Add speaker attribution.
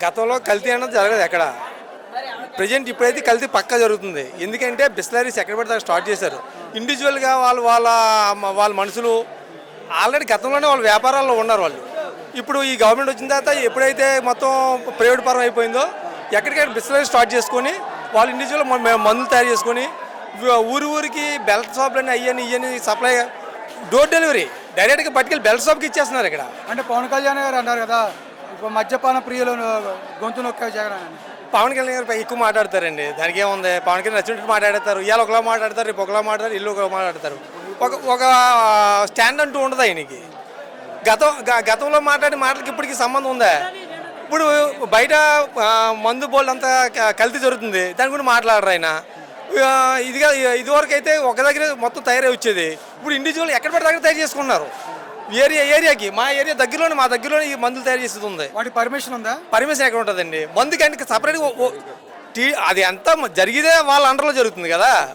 Speaker 1: గతంలో కల్తీ అన్నది జరగదు ఎక్కడ. ప్రజెంట్ ఇప్పుడైతే కల్తీ పక్కా జరుగుతుంది. ఎందుకంటే బిస్లరీస్ ఎక్కడ పడితే అక్కడ స్టార్ట్ చేశారు. ఇండివిజువల్గా వాళ్ళ మనుషులు ఆల్రెడీ గతంలోనే వాళ్ళ వ్యాపారాల్లో ఉన్నారు వాళ్ళు. ఇప్పుడు ఈ గవర్నమెంట్ వచ్చిన తర్వాత ఎప్పుడైతే మొత్తం ప్రైవేట్ పరం అయిపోయిందో ఎక్కడికైనా బిస్లరీ స్టార్ట్ చేసుకొని వాళ్ళు ఇండివిజువల్ మందులు తయారు చేసుకొని ఊరికి బెల్ట్ షాప్లని ఇవన్నీ సప్లై డోర్ డెలివరీ డైరెక్ట్గా పట్టుకెళ్ళి బెల్ట్ షాప్కి ఇచ్చేస్తున్నారు ఇక్కడ.
Speaker 2: అంటే పవన్ కళ్యాణ్ గారు అన్నారు కదా, ఇప్పుడు మద్యపాన ప్రియులు గొంతు నొక్కే జగన్ అని.
Speaker 1: పవన్ కళ్యాణ్ గారు ఎక్కువ మాట్లాడతారండి. దానికి ఏముంది, పవన్ కళ్యాణ్ నచ్చినట్టు మాట్లాడతారు. ఇవాళ ఒకలా మాట్లాడతారు, రేపు ఒకలా మాట్లాడతారు, ఇల్లు ఒకలా మాట్లాడతారు. ఒక స్టాండ్ అంటూ ఉండదు ఆయనకి. గతంలో మాట్లాడే మాటలకి ఇప్పటికి సంబంధం ఉందా? ఇప్పుడు బయట మందు బోల్డ్ అంతా కల్తీ జరుగుతుంది, దాని గురించి మాట్లాడరు ఆయన. ఇదివరకు అయితే ఒక దగ్గర మొత్తం తయారై వచ్చేది. ఇప్పుడు ఇండివిజువల్ ఎక్కడ పడితే దగ్గర తయారు చేసుకున్నారు. ఏరియాకి మా దగ్గరలోనే ఈ మందులు తయారు చేసేది ఉంది.
Speaker 2: వాటి పర్మిషన్ ఉందా?
Speaker 1: పర్మిషన్ ఎక్కడ ఉంటుందండి? మందుకి అంటే సపరేట్గా అది అంతా జరిగితే వాళ్ళ అండర్లో జరుగుతుంది కదా.